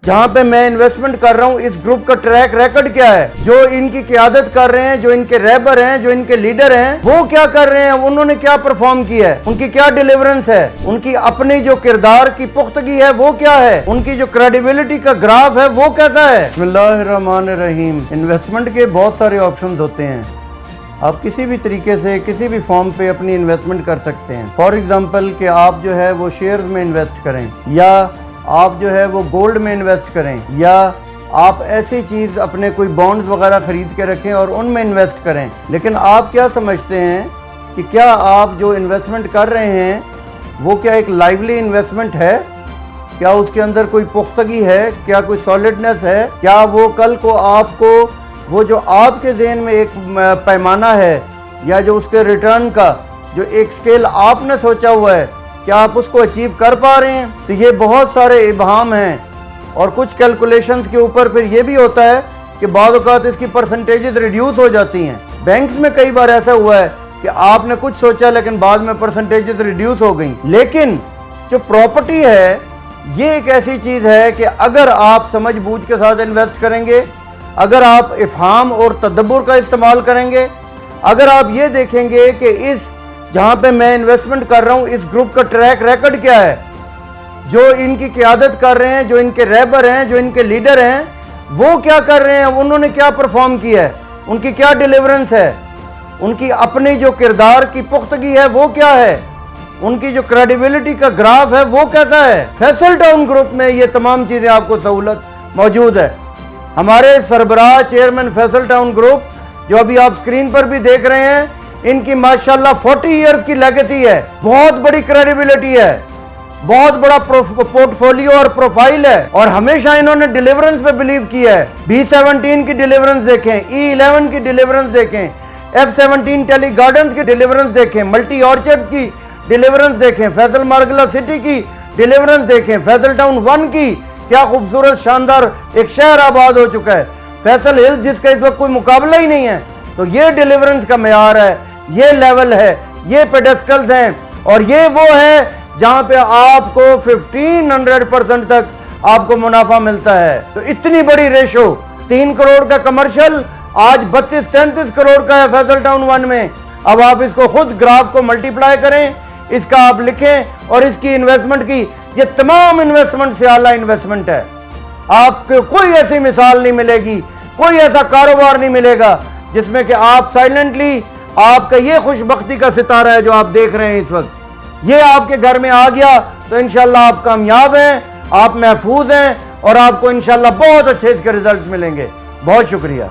جہاں پہ میں انویسٹمنٹ کر رہا ہوں اس گروپ کا ٹریک ریکارڈ کیا ہے، جو ان کی قیادت کر رہے ہیں، جو ان کے رہبر ہیں، جو ان کے لیڈر ہیں، وہ کیا کر رہے ہیں، انہوں نے کیا پرفارم کیا ہے، ان کی کیا ڈیلیورنس ہے، ان کی اپنی جو کردار کی پختگی ہے وہ کیا ہے، ان کی جو کریڈیبلٹی کا گراف ہے وہ کیسا ہے۔ بسم اللہ الرحمن الرحیم۔ انویسٹمنٹ کے بہت سارے آپشنز ہوتے ہیں، آپ کسی بھی طریقے سے کسی بھی فارم پہ اپنی انویسٹمنٹ کر سکتے ہیں۔ فار ایگزامپل کہ آپ جو ہے وہ شیئرز میں انویسٹ کریں، یا آپ جو ہے وہ گولڈ میں انویسٹ کریں، یا آپ ایسی چیز اپنے کوئی بانڈز وغیرہ خرید کے رکھیں اور ان میں انویسٹ کریں۔ لیکن آپ کیا سمجھتے ہیں کہ کیا آپ جو انویسٹمنٹ کر رہے ہیں وہ کیا ایک لائیولی انویسٹمنٹ ہے؟ کیا اس کے اندر کوئی پختگی ہے؟ کیا کوئی سالڈنس ہے؟ کیا وہ کل کو آپ کو وہ جو آپ کے ذہن میں ایک پیمانہ ہے، یا جو اس کے ریٹرن کا جو ایک سکیل آپ نے سوچا ہوا ہے، کیا آپ اس کو اچیو کر پا رہے ہیں؟ تو یہ بہت سارے ابہام ہیں، اور کچھ کیلکولیشنز کے اوپر پھر یہ بھی ہوتا ہے کہ بعض اوقات اس کی پرسنٹیجز ریڈیوس ہو جاتی ہیں۔ بینکس میں کئی بار ایسا ہوا ہے کہ آپ نے کچھ سوچا لیکن بعد میں پرسنٹیجز ریڈیوس ہو گئیں۔ لیکن جو پراپرٹی ہے یہ ایک ایسی چیز ہے کہ اگر آپ سمجھ بوجھ کے ساتھ انویسٹ کریں گے، اگر آپ افہام اور تدبر کا استعمال کریں گے، اگر آپ یہ دیکھیں گے کہ اس جہاں پہ میں انویسٹمنٹ کر رہا ہوں اس گروپ کا ٹریک ریکارڈ کیا ہے، جو ان کی قیادت کر رہے ہیں، جو ان کے رہبر ہیں، جو ان کے لیڈر ہیں، وہ کیا کر رہے ہیں، انہوں نے کیا پرفارم کیا ہے، ان کی کیا ڈیلیورنس ہے، ان کی اپنی جو کردار کی پختگی ہے وہ کیا ہے، ان کی جو کریڈیبلٹی کا گراف ہے وہ کیسا ہے۔ فیصل ٹاؤن گروپ میں یہ تمام چیزیں آپ کو سہولت موجود ہے۔ ہمارے سربراہ چیئرمین فیصل ٹاؤن گروپ جو ابھی آپ سکرین پر بھی دیکھ رہے ہیں، ان کی ماشاءاللہ 40 ایئرز کی لیگیسی ہے، بہت بڑی کریڈیبلٹی ہے، بہت بڑا پورٹ فولیو اور پروفائل ہے، اور ہمیشہ انہوں نے ڈیلیورنس پہ بلیو کیا ہے۔ B17 کی ڈیلیورنس دیکھیں، E11 کی ڈیلیورنس دیکھیں، F17 ٹیلی گارڈنز کی ڈیلیورنس دیکھیں، ملٹی آرچرڈز کی ڈیلیورنس دیکھیں، فیصل مارگلا سٹی کی ڈیلیورنس دیکھیں، فیصل ٹاؤن 1 کی کیا خوبصورت شاندار ایک شہر آباد ہو چکا ہے، فیصل ہلز جس کا اس وقت کوئی مقابلہ ہی نہیں ہے۔ تو یہ ڈیلیورنس کا معیار ہے، یہ لیول ہے، یہ پیڈسٹلز ہیں، اور یہ وہ ہے جہاں پہ آپ کو 1500% تک آپ کو منافع ملتا ہے۔ تو اتنی بڑی ریشو، 3 کروڑ کا کمرشل آج 32-33 کروڑ کا ہے فیصل ٹاؤن 1 میں۔ اب آپ اس کو خود گراف کو ملٹیپلائی کریں، اس کا آپ لکھیں، اور اس کی انویسٹمنٹ کی، یہ تمام انویسٹمنٹ سے اعلیٰ انویسٹمنٹ ہے۔ آپ کو کوئی ایسی مثال نہیں ملے گی، کوئی ایسا کاروبار نہیں ملے گا جس میں کہ آپ سائلنٹلی آپ کا یہ خوش بختی کا ستارہ ہے جو آپ دیکھ رہے ہیں اس وقت، یہ آپ کے گھر میں آ گیا تو انشاءاللہ آپ کامیاب ہیں، آپ محفوظ ہیں، اور آپ کو انشاءاللہ بہت اچھے اس کے ریزلٹس ملیں گے۔ بہت شکریہ۔